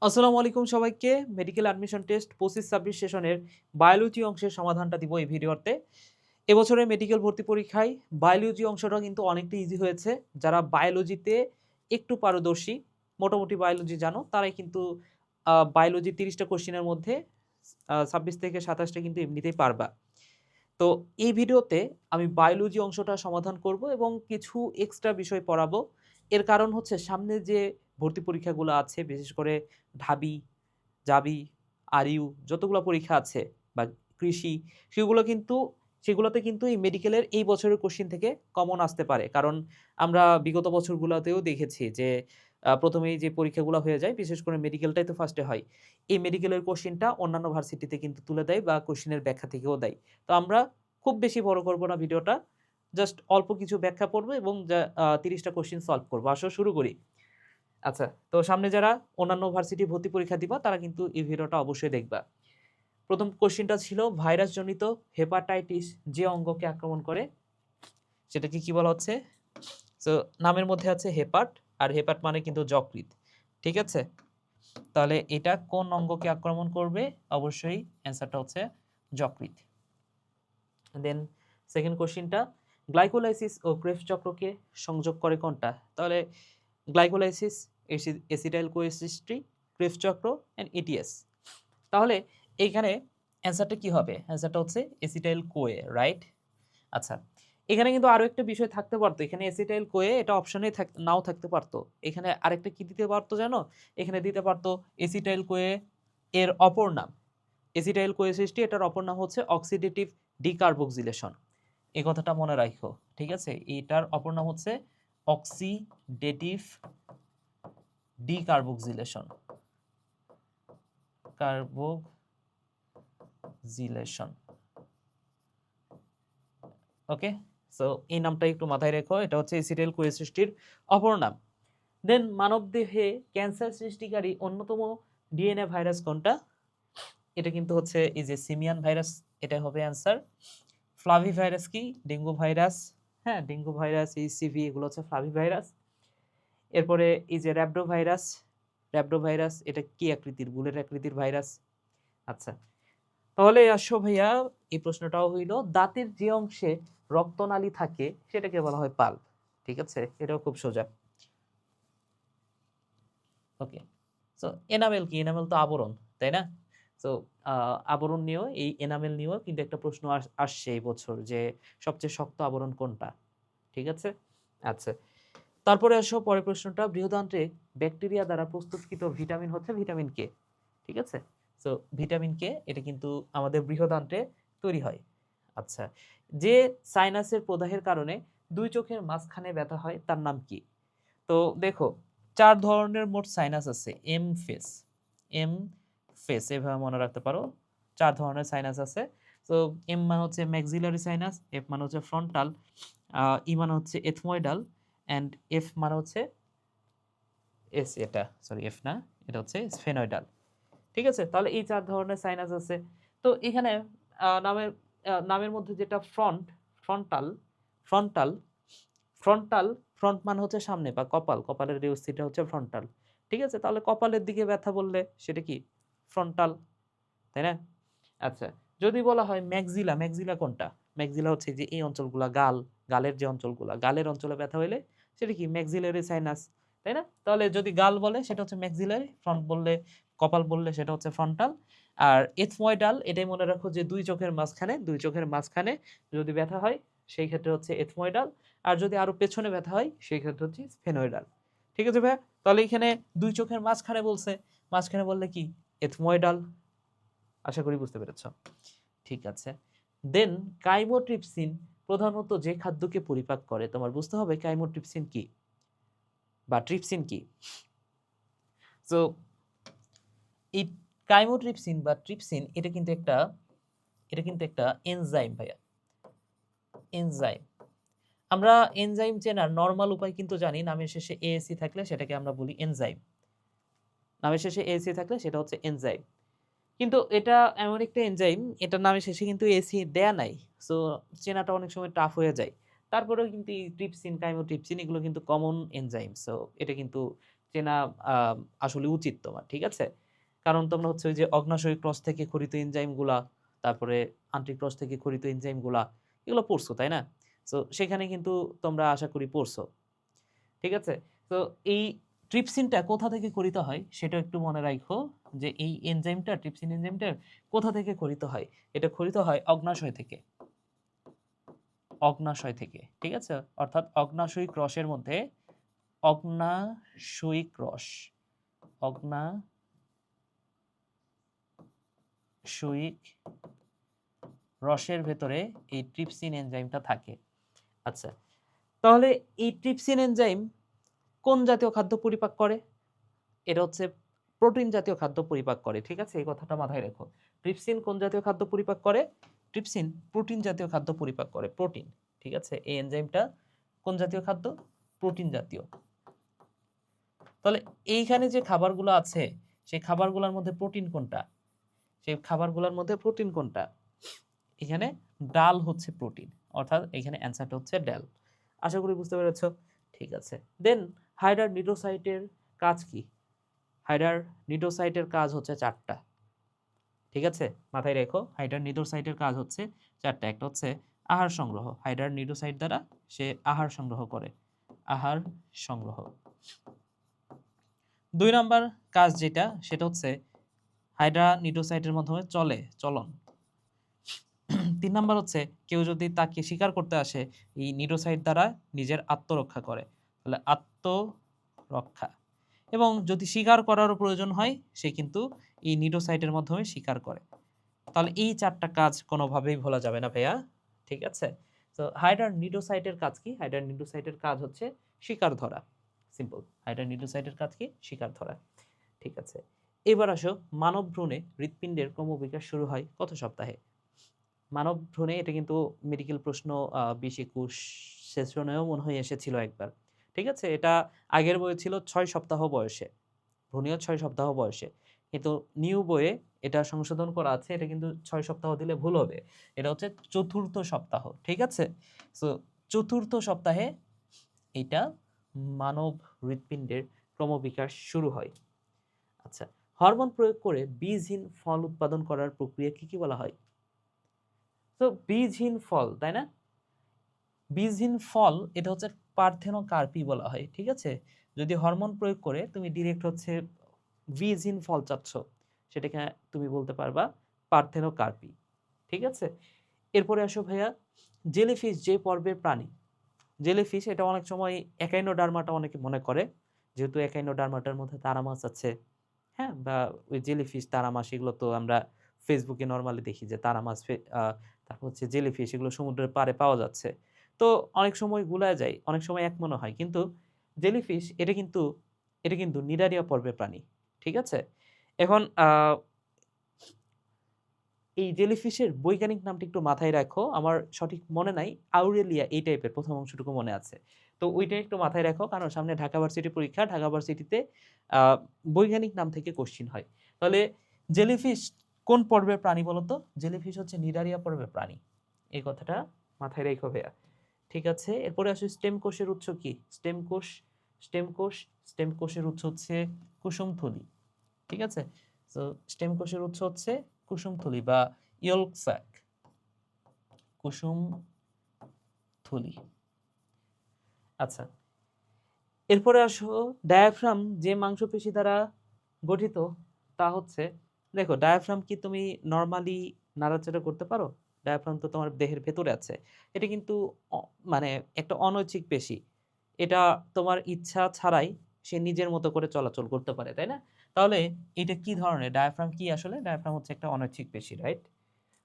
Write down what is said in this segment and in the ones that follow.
আসসালামু আলাইকুম সবাইকে। মেডিকেল অ্যাডমিশন টেস্ট ২৫-২৬ সেশনের বায়োলজি অংশের সমাধানটা দিব এই ভিডিওতে। এবছরের মেডিকেল ভর্তি পরীক্ষায় বায়োলজি অংশটা কিন্তু অনেকটা ইজি হয়েছে। যারা বায়োলজিতে একটু পারদর্শী, মোটামুটি বায়োলজি জানো, তারাই কিন্তু বায়োলজি ৩০ টা কোয়েশ্চেনের মধ্যে ২৬ থেকে ২৭ টা কিন্তু এমনিতেই পারবা। তো এই ভিডিওতে আমি বায়োলজি অংশটা সমাধান করব এবং কিছু এক্সট্রা বিষয় পড়াবো। এর কারণ হচ্ছে সামনে যে ভর্তি পরীক্ষাগুলো আছে, বিশেষ করে ঢাবি, জাবি, আরইউ যতগুলা পরীক্ষা আছে বা কৃষি, সেগুলো কিন্তু সেগুলোতে কিন্তু এই মেডিকেলের এই বছরের কোশ্চেন থেকে কমন আসতে পারে। কারণ আমরা বিগত বছরগুলাতেও দেখেছি যে ১ম এই যে পরীক্ষাগুলো হয়ে যায়, বিশেষ করে মেডিকেলটাই তো ফার্স্টে হয়। এই মেডিকেলের কোশ্চেনটা অন্যান্য ভার্সিটিতে কিন্তু তুলে দেয় বা কোশ্চেনের ব্যাখ্যা থেকেও দেয়। তো আমরা খুব বেশি বড় করব না ভিডিওটা। জাস্ট অল্প কিছু ব্যাখ্যা পড়ব এবং ৩০ টা কোশ্চেন সলভ করব। আসো শুরু করি। আচ্ছা, তো সামনে যারা অন্যান্য ভার্সিটি ভর্তি পরীক্ষা দিবা তারা কিন্তু এই ভিডিওটা অবশ্যই দেখবা। ১ম কোশ্চেনটা ছিল ভাইরাসজনিত হেপাটাইটিস যে অঙ্গকে আক্রমণ করে সেটাকে কি বলা হচ্ছে? সো নামের মধ্যে আছে হেপাট, আর হেপাট মানে কিন্তু যকৃৎ। ঠিক আছে? তাহলে এটা কোন অঙ্গকে আক্রমণ করবে? অবশ্যই অ্যান্সারটা হচ্ছে যকৃৎ। দেন সেকেন্ড কোশ্চেনটা গ্লাইকোলাইসিস ও ক্রেবস চক্রকে সংযোগ করে কোনটা? তাহলে গ্লাইকোলাইসিস, এসিটাইল কোএসিস্ট্রি, ক্রেবস চক্র এন্ড এটিএস। তাহলে এইখানে অ্যান্সারটা কি হবে? অ্যান্সারটা হচ্ছে এসিটাইল কোয়ে, রাইট? আচ্ছা, এখানে কিন্তু আরো একটা বিষয় থাকতে পারতো। এখানে এসিটাইল কোয়ে এটা অপশনেই নাও থাকতে পারতো। এখানে আরেকটা কি দিতে পারতো জানো? এখানে দিতে পারতো এসিটাইল কোয়ে এর অপর নাম। এসিটাইল কোএসিস্ট্রি এটার অপর নাম হচ্ছে অক্সিডেটিভ ডিকার্বক্সিলেশন। এই কথাটা মনে রাখো। ঠিক আছে? এটার অপর নাম হচ্ছে অক্সিডেটিভ ডিকার্বক্সিলেশন। কার্বক্সিলেশন। ওকে? সো এই নামটা একটু মাথায় রেখো। এটা হচ্ছে এসিটাইল কোএসিস্ট্রির অপর নাম। দেন মানবদেহে ক্যান্সার সৃষ্টিকারী অন্যতম ডিএনএ ভাইরাস কোনটা? এটা কিন্তু হচ্ছে এই যে সিমিয়ান ভাইরাস, এটা হবে অ্যান্সার। ফ্লাভি ভাইরাস কি? Dengue virus. হ্যাঁ, ডেঙ্গু ভাইরাস, এইচসিভি এগুলো হচ্ছে ফ্লাভি ভাইরাস। এরপরে এই যে র‍্যাবডো ভাইরাস, র‍্যাবডো ভাইরাস এটা কি আকৃতির? বুলেট আকৃতির ভাইরাস। আচ্ছা, তাহলে আসো ভাইয়া, এই প্রশ্নটাও হইল দাঁতের যে অংশে রক্তনালী থাকে সেটাকে বলা হয় পাল্প। ঠিক আছে? এটাও খুব সোজা। ওকে, সো এনামেল কি? এনামেল তো আবরণ, তাই না? সো আবরণ নিয়েও, এই এনামেল নিয়েও কিন্তু একটা প্রশ্ন আসছে এই বছর যে সবচেয়ে শক্ত আবরণ কোনটা? ঠিক আছে? আচ্ছা, তারপরে আসো পরের প্রশ্নটা, বৃহদান্ত্রে ব্যাকটেরিয়া দ্বারা প্রস্তুতকৃত ভিটামিন হচ্ছে ভিটামিন কে। ঠিক আছে? সো ভিটামিন কে এটা কিন্তু আমাদের বৃহদান্ত্রে তৈরি হয়। আচ্ছা, যে সাইনাসের প্রদাহের কারণে দুই চোখের মাঝখানে ব্যথা হয় তার নাম কি? তো দেখো, ৪ ধরনের মোট সাইনাস আছে। এম ফেস, এম ফেস এভাবে মনে রাখতে পারো। ৪ ধরনের সাইনাস আছে। তো এম মানে হচ্ছে ম্যাক্সিলারি সাইনাস, এফ মানে হচ্ছে ফ্রন্টাল, ই মানে হচ্ছে এথময়েডাল, অ্যান্ড এফ মানে হচ্ছে এস, এটা সরি এফ না, এটা হচ্ছে স্ফেনয়েডাল। ঠিক আছে? তাহলে এই ৪ ধরনের সাইনাস আছে। তো এখানে নামের নামের মধ্যে যেটা ফ্রন্টাল, ফ্রন্টাল, ফ্রন্টাল, ফ্রন্ট মানে হচ্ছে সামনে বা কপাল, কপালের যে অস্থিটা হচ্ছে ফ্রন্টাল। ঠিক আছে? তাহলে কপালের দিকে ব্যথা বললে সেটা কি? ফ্রন্টাল, তাই না? আচ্ছা, যদি বলা হয় ম্যাক্সিলা, ম্যাক্সিলা কোনটা? ম্যাক্সিলা হচ্ছে যে এই অঞ্চলগুলা, গালের যে অঞ্চলগুলা, গালের অঞ্চলে ব্যথা হইলে সেটা কি? ম্যাক্সিলারি সাইনাস, তাই না? তাহলে যদি গাল বলে সেটা হচ্ছে ম্যাক্সিলারি, ফ্রন্ট বললে, কপাল বললে সেটা হচ্ছে ফ্রন্টাল। আর এথময়েডাল এটাই মনে রাখো যে দুই চোখের মাঝখানে, দুই চোখের মাঝখানে যদি ব্যথা হয় সেই ক্ষেত্রে হচ্ছে এথময়েডাল। আর যদি আরো পেছনে ব্যথা হয় সেই ক্ষেত্রে হচ্ছে স্ফেনয়েডাল। ঠিক আছে ভাইয়া? তাহলে এখানে দুই চোখের মাঝখানে বলছে, মাঝখানে বললে কি? এথময়েডাল। আশা করি বুঝতে পেরেছ। ঠিক আছে। দেন কাইমোট্রিপসিন প্রধানত যে খাদ্যকে পরিপাক করে, তোমার বুঝতে হবে কাইমোট্রিপসিন কি বা ট্রিপসিন কি। সো এই কাইমোট্রিপসিন বা ট্রিপসিন এটা কিন্তু একটা এনজাইম ভাইয়া, এনজাইম। আমরা এনজাইম চেনার নরমাল উপায় কিন্তু জানি, নামের শেষে এএসি থাকলে সেটাকে আমরা বলি এনজাইম। নামের শেষে এএসি থাকলে সেটা হচ্ছে এনজাইম। কিন্তু এটা এমন একটা এনজাইম, এটার নামের শেষে কিন্তু এসি দেয়া নাই। সো চেনাটা অনেক সময় টাফ হয়ে যায়। তারপরেও কিন্তু এই ট্রিপসিন, কাইমোট্রিপসিন এগুলো কিন্তু কমন এনজাইম। সো এটা কিন্তু চেনা আসলে উচিত তোমার, ঠিক আছে? কারণ তোমরা হচ্ছে ওই যে অগ্ন্যাশয়ী ক্রস থেকে খরিত এনজাইমগুলা, তারপরে আন্ত্রিক ক্রস থেকে খরিত এনজাইমগুলা এগুলো পড়ছো, তাই না? সো সেখানে কিন্তু তোমরা আশা করি পড়ছো, ঠিক আছে? তো এই ট্রিপসিনটা কোথা থেকে খরিত হয় সেটা একটু মনে রাখো, যে এই এনজাইমটা, ট্রিপসিন এনজাইমটার কোথা থেকে খরিত হয়? এটা খরিত হয় অগ্ন্যাশয় থেকে, অগ্ন্যাশয় থেকে, ঠিক আছে? অর্থাৎ অগ্ন্যাশয়িক রসের মধ্যে, অগ্ন্যাশয়িক রস, অগ্ন্যাশয়িক রসের ভেতরে এই ট্রিপসিন এনজাইমটা থাকে। আচ্ছা, তাহলে এই ট্রিপসিন এনজাইম কোন জাতীয় খাদ্য পরিপাক করে? এটা হচ্ছে প্রোটিন জাতীয় খাদ্য পরিপাক করে, ঠিক আছে? এই কথাটা মাথায় রেখো। ট্রিপসিন কোন জাতীয় খাদ্য পরিপাক করে? ট্রিপসিন প্রোটিন জাতীয় খাদ্য পরিপাক করে, প্রোটিন, ঠিক আছে? এই এনজাইমটা কোন জাতীয় খাদ্য? প্রোটিন জাতীয়। তাহলে এইখানে যে খাবারগুলো আছে সেই খাবারগুলোর মধ্যে প্রোটিন কোনটা? সেই খাবারগুলোর মধ্যে প্রোটিন কোনটা? এখানে ডাল হচ্ছে প্রোটিন, অর্থাৎ এখানে অ্যান্সারটা হচ্ছে ডাল। আশা করি বুঝতে পেরেছো, ঠিক আছে? দেন হাইডার নিডোসাইটের কাজ কি? হাইডার নিডোসাইটের কাজ হচ্ছে 4টা, ঠিক আছে? মাথায় রেখো, হাইডার নিডোসাইটের কাজ হচ্ছে 4টা। একটা হচ্ছে আহার সংগ্রহ, হাইডার নিডোসাইট দ্বারা সে আহার সংগ্রহ করে, আহার সংগ্রহ। 2 নাম্বার কাজ যেটা, সেটা হচ্ছে হাইড্রা নিডোসাইটের মাধ্যমে চলন। 3 নাম্বার হচ্ছে কেউ যদি তাকে শিকার করতে আসে, এই নিডোসাইট দ্বারা নিজের আত্মরক্ষা করে, তাহলে আত্মরক্ষা। এবং যদি শিকার করারও প্রয়োজন হয়, সে কিন্তু এই নিডোসাইটের মাধ্যমে শিকার করে। তাহলে এই 4টা কাজ কোনোভাবেই ভোলা যাবে না ভাইয়া, ঠিক আছে? তো হাইডার নিডোসাইটের কাজ কি? হাইডার নিডোসাইটের কাজ হচ্ছে শিকার ধরা, সিম্পল। হাইডার নিডোসাইটের কাজ কি? শিকার ধরা, ঠিক আছে? এবার আসো, মানব ভ্রূণে হৃৎপিণ্ডের ক্রমবিকাশ শুরু হয় কত সপ্তাহে? মানব ভ্রূণে, এটা কিন্তু মেডিকেল প্রশ্ন 20-21 সেশনেও মনে হয় এসেছিল একবার, ঠিক আছে? এটা আগের বইয়ে ছিল 6 সপ্তাহ বয়সে, ভ্রূণীয় 6 সপ্তাহ বয়সে, কিন্তু নিউ বইয়ে এটা সংশোধন করা আছে, এটা কিন্তু 6 সপ্তাহ দিলে ভুল হবে, এটা হচ্ছে 4র্থ সপ্তাহ, ঠিক আছে? সো 4র্থ সপ্তাহে এটা মানব হৃৎপিণ্ডের ক্রমবিকাশ শুরু হয়। আচ্ছা, হরমোন প্রয়োগ করে বীজহীন ফল উৎপাদন করার প্রক্রিয়া কি বলা হয়? তো বীজহীন ফল, তাই না? বীজহীন ফল এটা হচ্ছে পার্থেনোকার্পি বলা হয়, ঠিক আছে? যদি হরমোন প্রয়োগ করে তুমি ডিরেক্ট হচ্ছে বীজহীন ফল চাচ্ছ, সেটাকে তুমি বলতে পারবা পার্থেনোকার্পি, ঠিক আছে? এরপরে আসো ভাইয়া, জেলিফিশ যে পর্বের প্রাণী, জেলিফিশ এটা অনেক সময় একাইনোডার্মাটা অনেকে মনে করে, যেহেতু একাইনোডার্মাটার মধ্যে তারা মাছ আছে, হ্যাঁ? বা ওই জেলিফিশ, তারা মাছ, এগুলো তো আমরা ফেসবুকে নরমালি দেখি যে তারা মাছ, তারপর হচ্ছে জেলিফিশ, এগুলো সমুদ্রের পাড়ে পাওয়া যাচ্ছে। তো অনেক সময় গুলায় যায়, অনেক সময় এক মনে হয়, কিন্তু জেলিফিশ এটা কিন্তু নিডারিয়া পর্বের প্রাণী, ঠিক আছে? এখন এই জেলিফিশের বৈজ্ঞানিক নামটা একটু মাথায় রাখো, আমার সঠিক মনে নাই, আউরেলিয়া এই টাইপের প্রথম অংশটুকু মনে আছে। তো ওইটা একটু মাথায় রাখো, কারণ সামনে ঢাকা ভার্সিটি পরীক্ষা, ঢাকা ভার্সিটিতে বৈজ্ঞানিক নাম থেকে কোশ্চিন হয়। তাহলে জেলিফিশ কোন পর্বের প্রাণী বলতো? জেলিফিশ হচ্ছে নিডারিয়া পর্বের প্রাণী, এই কথাটা মাথায় রেখো ভাইয়া, ঠিক আছে? এরপরে আসে স্টেম কোষের উৎস কি? স্টেম কোষের উৎস হচ্ছে কুসুমথলি, ঠিক আছে? তো স্টেম কোষের উৎস হচ্ছে কুসুমথলি বা ইয়ল্ক স্যাক, কুসুমথলি। আচ্ছা, এরপরে আসো, ডায়াফ্রাম যে মাংসপেশি দ্বারা গঠিত তা হচ্ছে, দেখো ডায়াফ্রাম কি তুমি নরমালি নাড়াচাড়া করতে পারো? ডায়াফ্রাম তো তোমার দেহের ভেতরে আছে, এটা কিন্তু মানে একটা অনৈচ্ছিক পেশি, এটা তোমার ইচ্ছা ছাড়াই সে নিজের মতো করে চলাচল করতে পারে, তাই না? তাহলে এটা কি ধরনের ডায়াফ্রাম? কি আসলে ডায়াফ্রাম হচ্ছে একটা অনৈচ্ছিক পেশি, রাইট?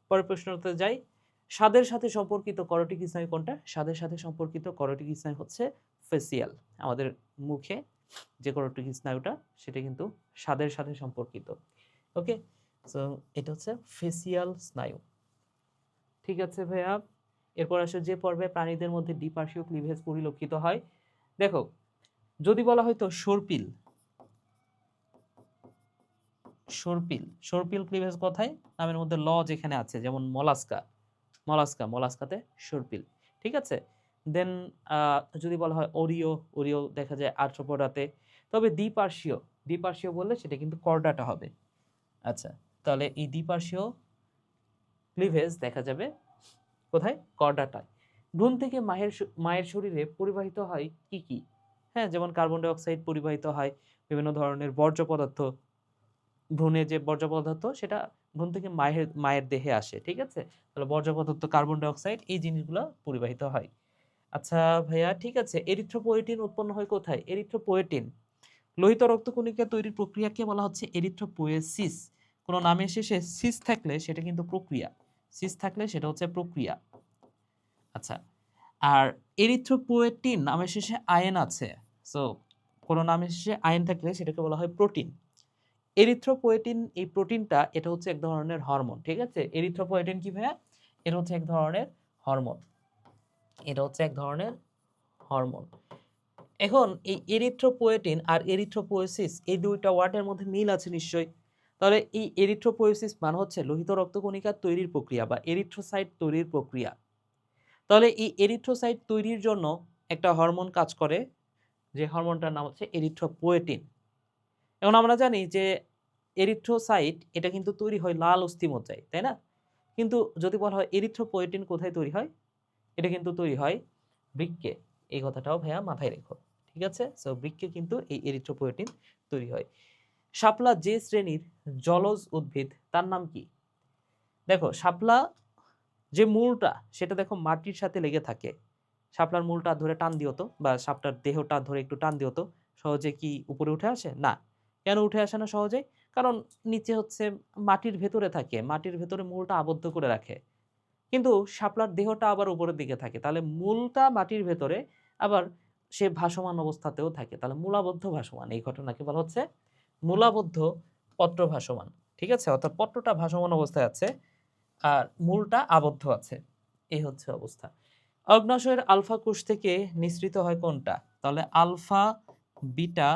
পরের প্রশ্নতে যাই, স্বাদের সাথে সম্পর্কিত করটিক স্নায়ু কোনটা? স্বাদের সাথে সম্পর্কিত করটিক স্নায়ু হচ্ছে ফেসিয়াল, আমাদের মুখে যে করটিক স্নায়ুটা সেটা কিন্তু স্বাদের সাথে সম্পর্কিত, ওকে? সো এটা হচ্ছে ফেসিয়াল স্নায়ু, ঠিক আছে ভাইয়া? এরপর আসে যে পর্বে প্রাণীদের মধ্যে দ্বিপার্শ্বীয় ক্লিভেজ পরিলক্ষিত হয়, দেখো যদি বলা হয়তো সর্পিল, সর্পিল ক্লিভেজ কোথায়? নামের মধ্যে ল যেখানে আছে, যেমন মলাস্কাতে সর্পিল, ঠিক আছে? দেন যদি বলা হয় ওরিও দেখা যায় আর্থ্রোপোডাতে, তবে দ্বিপার্শ্বীয় বললে সেটা কিন্তু কর্ডাটা হবে। আচ্ছা, তাহলে এই দ্বিপার্শ্বীয় ক্লিভেজ দেখা যাবে কোথায়? কর্ডাটায়। ভ্রূণ থেকে মায়ের শরীরে পরিবাহিত হয় কি কি? হ্যাঁ, যেমন কার্বন ডাই অক্সাইড পরিবাহিত হয়, বিভিন্ন ধরনের বর্জ্য পদার্থ, ভ্রূণে যে বর্জ্য পদার্থ সেটা ভ্রূণ থেকে মায়ের দেহে আসে, ঠিক আছে? তাহলে বর্জ্য পদার্থ, কার্বন ডাই অক্সাইড এই জিনিসগুলো পরিবাহিত হয়। আচ্ছা ভাইয়া, ঠিক আছে, এরিথ্রোপোয়েটিন উৎপন্ন হয় কোথায়? এরিথ্রোপোয়েটিন লোহিত রক্তকণিকা তৈরির প্রক্রিয়াকে বলা হচ্ছে এরিথ্রোপোয়েসিস। কোনো নামের শেষে সিস থাকলে সেটা কিন্তু প্রক্রিয়া, সিস থাকলে সেটা হচ্ছে প্রক্রিয়া। আচ্ছা, আর এরিথ্রোপোয়েটিন নামের শেষে আয়ন আছে, সো কোনো নামের শেষে আয়ন থাকলে সেটাকে বলা হয় প্রোটিন। এরিথ্রোপোয়েটিন এই প্রোটিনটা এটা হচ্ছে এক ধরনের হরমোন, ঠিক আছে? এরিথ্রোপোয়েটিন কি ভাইয়া? এটা হচ্ছে এক ধরনের হরমোন, এটা হচ্ছে এক ধরনের হরমোন। এখন এই এরিথ্রোপোয়েটিন আর এরিথ্রোপোয়েসিস এই দুইটা ওয়ার্ডের মধ্যে মিল আছে নিশ্চয়ই। তাহলে এই এরিথ্রোপোয়েসিস মানে হচ্ছে লোহিত রক্তকণিকা তৈরির প্রক্রিয়া বা এরিথ্রোসাইট তৈরির প্রক্রিয়া। তাহলে এই এরিথ্রোসাইট তৈরির জন্য একটা হরমোন কাজ করে, যে হরমোনটার নাম হচ্ছে এরিথ্রোপোয়েটিন। এখন আমরা জানি যে এরিথ্রোসাইট এটা কিন্তু তৈরি হয় লাল অস্থিমজ্জায়, তাই না? কিন্তু যদি বলা হয় এরিথ্রোপোয়েটিন কোথায় তৈরি হয়, এটা কিন্তু তৈরি হয় বৃক্কে। এই কথাটাও ভাইয়া মাথায় রেখো, ঠিক আছে? সো বৃক্কে কিন্তু এই এরিথ্রোপোয়েটিন তৈরি হয়। শাপলা যে শ্রেণীর জলজ উদ্ভিদ তার নাম কি? দেখো, শাপলা যে মূলটা সেটা দেখো মাটির সাথে লেগে থাকে। শাপলার মূলটা ধরে টান দিও তো, বা শাপলার দেহটা ধরে একটু টান দিও তো, সহজে কি উপরে উঠে আসে? না। কেন উঠে আসে না সহজে? কারণ নিচে হচ্ছে মাটির ভেতরে থাকে, মাটির ভেতরে মূলটা আবদ্ধ করে রাখে। কিন্তু শাপলার দেহটা আবার উপরের দিকে থাকে, তাহলে মূলটা মাটির ভেতরে, আবার সে ভাসমান অবস্থাতেও থাকে, তাহলে মূলাবদ্ধ ভাসমান। এই ঘটনাকে বলা হচ্ছে মূলাবদ্ধ পত্র ভাসমান, ঠিক আছে? অর্থাৎ পত্রটা ভাসমান অবস্থায় আছে আর মূলটা আবদ্ধ আছে, এই হচ্ছে অবস্থা। অগ্নাশয়ের আলফা কোষ থেকে নিঃসৃত হয় কোনটা? তাহলে alpha, beta,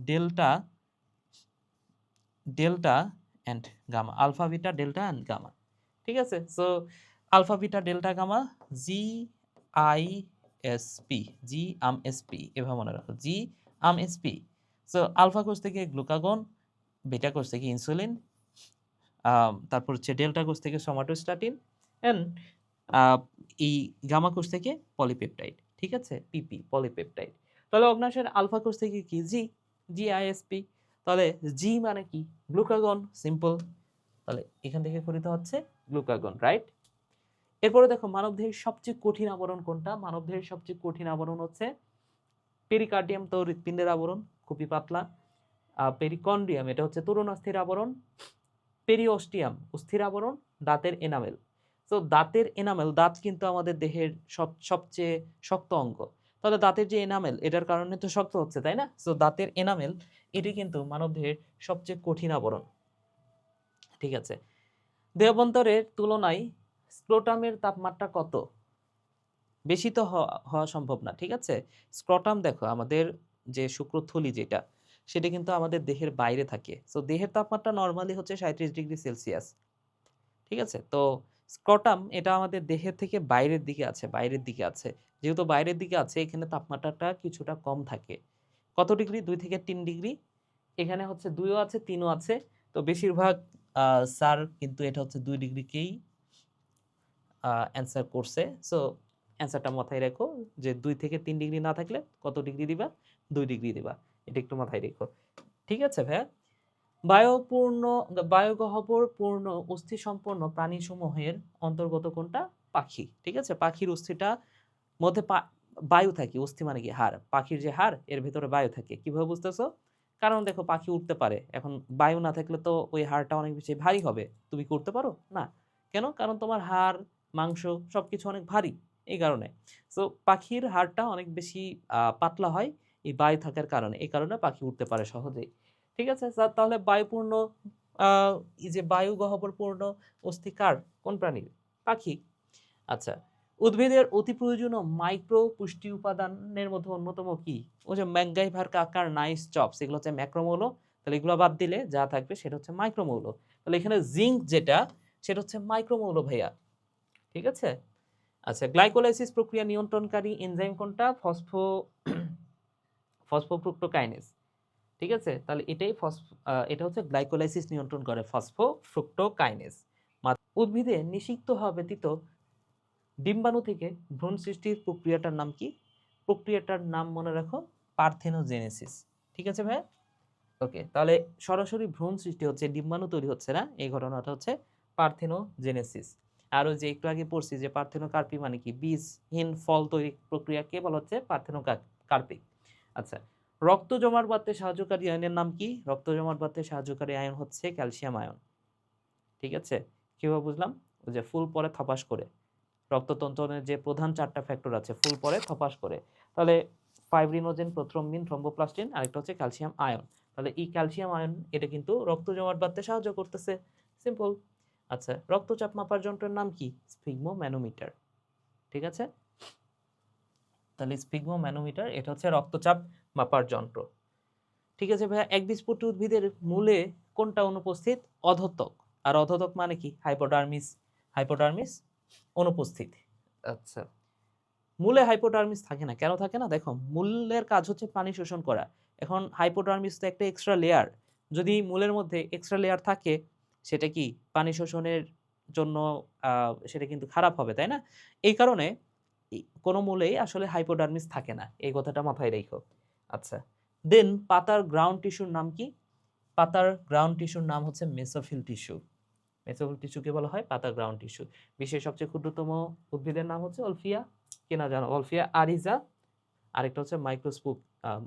delta, delta and gamma. Alpha, beta, delta and gamma, ঠিক আছে? So alpha, beta, delta, gamma, G I S P, G am S P, এভাবে মনে রাখো, G am S P. So alpha কোষ থেকে গ্লুকাগন, বিটা কোষ থেকে insulin, তারপর হচ্ছে ডেল্টা কোষ থেকে সোমাটোস্ট্যাটিন, এন্ড এই গামা কোষ থেকে পলিপেপটাইড, ঠিক আছে? পিপি, পলিপেপটাইড। তাহলে অগ্নাশয়ের আলফা কোষ থেকে কি? জি, জিআইএসপি। তাহলে জি মানে কি? Glucagon, simple. তাহলে এখান থেকে ফলিত হচ্ছে গ্লুকাগন, রাইট? এরপরে দেখো, মানবদেহের সবচেয়ে কঠিন আবরণ কোনটা? মানবদেহের সবচেয়ে কঠিন আবরণ হচ্ছে পেরিকার্ডিয়াম, তো হৃৎপিণ্ডের আবরণ, খুবই পাতলা। পেরিকন্ড্রিয়াম, এটা হচ্ছে তরুণাস্থির আবরণ। পেরিওস্টিয়াম, অস্থির আবরণ। দাঁতের এনামেল। তো দাঁতের এনামেল, দাঁত কিন্তু আমাদের দেহের সবচেয়ে শক্ত অঙ্গ। তাহলে দাঁতের যে এনামেল, এটার কারণে তো শক্ত হচ্ছে, তাই না? সো দাঁতের এনামেল এটি কিন্তু মানবদেহের সবচেয়ে কঠিন আবরণ, ঠিক আছে? দেহাভ্যন্তরের তুলনায় স্ক্রোটামের তাপমাত্রা কত? বেশি তো হওয়া সম্ভব না, ঠিক আছে? স্ক্রোটাম দেখো, আমাদের যে শুক্রথলি যেটা, সেটা কিন্তু আমাদের দেহের বাইরে থাকে। সো দেহের তাপমাত্রা নরমালি হচ্ছে 37°C, ঠিক আছে? তো স্ক্রোটাম এটা আমাদের দেহের থেকে বাইরের দিকে আছে, বাইরের দিকে আছে। যেহেতু বাইরের দিকে আছে, এখানে তাপমাত্রাটা কিছুটা কম থাকে। কত ডিগ্রি? 2 থেকে 3 ডিগ্রি। এখানে হচ্ছে 2ও আছে, 3ও আছে। তো বেশিরভাগ স্যার কিন্তু এটা হচ্ছে 2 ডিগ্রিকেই অ্যান্সার করছে। সো অ্যান্সারটা মাথায় রেখো যে 2 থেকে 3 ডিগ্রি না থাকলে কত ডিগ্রি দিবা? 2 ডিগ্রি দিবা। এটা একটু মাথায় রেখো। ঠিক আছে ভাইয়া? বায়ুগহ্বর পূর্ণ অস্থিসম্পন্ন প্রাণীসমূহের অন্তর্গত কোনটা? পাখি। ঠিক আছে? পাখির অস্থিটা মধ্যে বায়ু থাকে। অস্থি মানে কি? হাড়। পাখির যে হাড়, এর ভেতরে বায়ু থাকে। কিভাবে বুঝতেছো? কারণ দেখো, পাখি উড়তে পারে। এখন বায়ু না থাকলে তো ওই হাড়টা অনেক বেশি ভারী হবে। তুমি কি উড়তে পারো? না। কেন? কারণ তোমার হাড়, মাংস সবকিছু অনেক ভারী, এই কারণে। সো পাখির হাড়টা অনেক বেশি পাতলা হয় এই বায়ু থাকার কারণে। এই কারণে পাখি উড়তে পারে সহজেই। ঠিক আছে স্যার, তাহলে বায়ুপূর্ণ এই যে বায়ু গহ্বরপূর্ণ অস্থি কার? কোন প্রাণীর? পাখি। আচ্ছা, উদ্ভিদের অতি প্রয়োজনীয় মাইক্রো পুষ্টি উপাদানের মধ্যে অন্যতম কি? ওই যে ম্যাকগাইভার কাকার নাইস চপস, এগুলো হচ্ছে ম্যাক্রোমৌল। তাহলে এগুলো বাদ দিলে যা থাকবে সেটা হচ্ছে মাইক্রোমৌল। তাহলে এখানে জিঙ্ক যেটা, সেটা হচ্ছে মাইক্রোমৌল ভাইয়া। ঠিক আছে? আচ্ছা, গ্লাইকোলাইসিস প্রক্রিয়া নিয়ন্ত্রণকারী এনজাইম কোনটা? ফসফোফ্রুক্টোকাইনেজ। ঠিক আছে? তাহলে এটা হচ্ছে গ্লাইকোলাইসিস নিয়ন্ত্রণ করে ফসফোফ্রুক্টোকাইনেজ। উদ্ভিদে নিষিক্ত হওয়া ব্যতীত ডিম্বাণু থেকে ভ্রূণ সৃষ্টির প্রক্রিয়াটার নাম কি? প্রক্রিয়াটার নাম মনে রাখো পার্থেনোজেনেসিস। ঠিক আছে ভাইয়া? ওকে, তাহলে সরাসরি ভ্রূণ সৃষ্টি হচ্ছে, ডিম্বাণু তৈরি হচ্ছে না, এই ঘটনাটা হচ্ছে পার্থেনোজেনেসিস। আর ওই যে একটু আগে পড়ছি যে পার্থেনোকার্পি মানে কি, বীজহীন ফল তৈরি প্রক্রিয়াকে বলা হচ্ছে পার্থেনোকার্পি। আচ্ছা, রক্ত জমাট বাঁধতে সাহায্যকারী আয়নের নাম কি? রক্ত জমাট বাঁধতে সাহায্যকারী আয়ন হচ্ছে ক্যালসিয়াম আয়ন। ঠিক আছে, কিভাবে বুঝলাম? ওই যে ফুল পরে থপাস করে, রক্ততন্ত্রের যে প্রধান 4টা ফ্যাক্টর আছে, ফুল পরে থপাস করে, তাহলে ফাইব্রিনোজেন, প্রোথ্রম্বিন, থ্রম্বোপ্লাস্টিন, আরেকটা হচ্ছে ক্যালসিয়াম আয়ন। তাহলে এই ক্যালসিয়াম আয়ন এটা কিন্তু রক্ত জমাট বাঁধতে সাহায্য করতেছে। সিম্পল। আচ্ছা, রক্তচাপ মাপার যন্ত্রের নাম কি? স্ফিগমোম্যানোমিটার। ঠিক আছে, তাহলে স্ফিগমোম্যানোমিটার এটা হচ্ছে রক্তচাপ মাপার যন্ত্র। ঠিক আছে ভাইয়া, একবীজপত্রী উদ্ভিদের মূলে কোনটা অনুপস্থিত? অধোত্বক। আর অধোত্বক মানে কি? হাইপোডার্মিস অনুপস্থিত। আচ্ছা, মূলে হাইপোডার্মিস থাকে না, কেন থাকে না? দেখো, মূলের কাজ হচ্ছে পানি শোষণ করা। এখন হাইপোডার্মিস তো একটা এক্সট্রা লেয়ার, যদি মূলের মধ্যে এক্সট্রা লেয়ার থাকে সেটা কি পানি শোষণের জন্য সেটা কিন্তু খারাপ হবে, তাই না? এই কারণে কোনো মূলেই আসলে হাইপোডার্মিস থাকে না, এই কথাটা মাথায় রেখো। আচ্ছা, দেন পাতার গ্রাউন্ড টিস্যুর নাম কি? পাতার গ্রাউন্ড টিস্যুর নাম হচ্ছে মেসোফিল টিস্যু। মেসোফিল টিস্যুকে বলা হয় পাতার গ্রাউন্ড টিস্যু। বিশ্বের সবচেয়ে ক্ষুদ্রতম উদ্ভিদের নাম হচ্ছে অলফিয়া, কেনা জানো? অলফিয়া আরিজা। আরেকটা হচ্ছে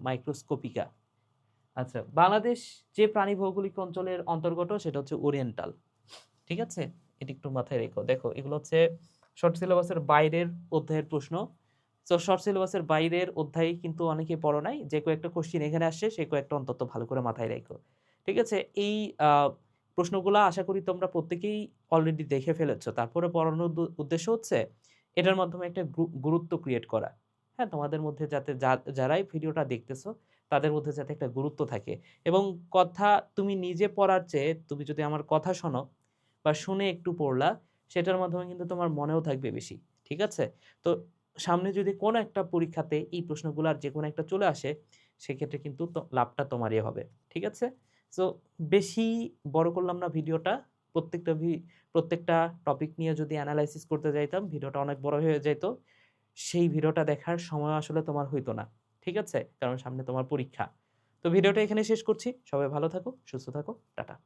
মাইক্রোস্কোপিকা। আচ্ছা, বাংলাদেশ যে প্রাণী ভৌগোলিক অঞ্চলের অন্তর্গত সেটা হচ্ছে ওরিয়েন্টাল। ঠিক আছে, এটি একটু মাথায় রেখো। দেখো, এগুলো হচ্ছে শর্ট সিলেবাসের বাইরের অধ্যায়ের প্রশ্ন। তো শর্ট সিলেবাসের বাইরের অধ্যায় কিন্তু অনেকে পড়ো নাই, যে কয়েকটা কোশ্চিন এখানে আসছে সে কয়েকটা অন্তত ভালো করে মাথায় রেখো। ঠিক আছে, এই প্রশ্নগুলো আশা করি তোমরা প্রত্যেকেই অলরেডি দেখে ফেলেছো। তারপরে পড়ানোর উদ্দেশ্য হচ্ছে এটার মাধ্যমে একটা গুরুত্ব ক্রিয়েট করা। হ্যাঁ, তোমাদের মধ্যে যাতে যারাই ভিডিওটা দেখতেছো তাদের মধ্যে যাতে একটা গুরুত্ব থাকে, এবং কথা তুমি নিজে পড়ার চেয়ে তুমি যদি আমার কথা শোনো বা শুনে একটু পড়লা, সেটার মাধ্যমে কিন্তু তোমার মনেও থাকবে বেশি। ঠিক আছে, তো সামনে যদি কোনো একটা পরীক্ষাতে এই প্রশ্নগুলোর যে কোনো একটা চলে আসে, সেক্ষেত্রে কিন্তু লাভটা তোমারই হবে। ঠিক আছে, সো বেশি বড় করলাম না ভিডিওটা। প্রত্যেকটা টপিক নিয়ে যদি অ্যানালাইসিস করতে যাইতাম ভিডিওটা অনেক বড় হয়ে যেত, সেই ভিডিওটা দেখার সময় আসলে তোমার হইতো না। ঠিক আছে, কারণ সামনে তোমার পরীক্ষা। তো ভিডিওটা এখানে শেষ করছি। সবাই ভালো থাকো, সুস্থ থাকো, টাটা।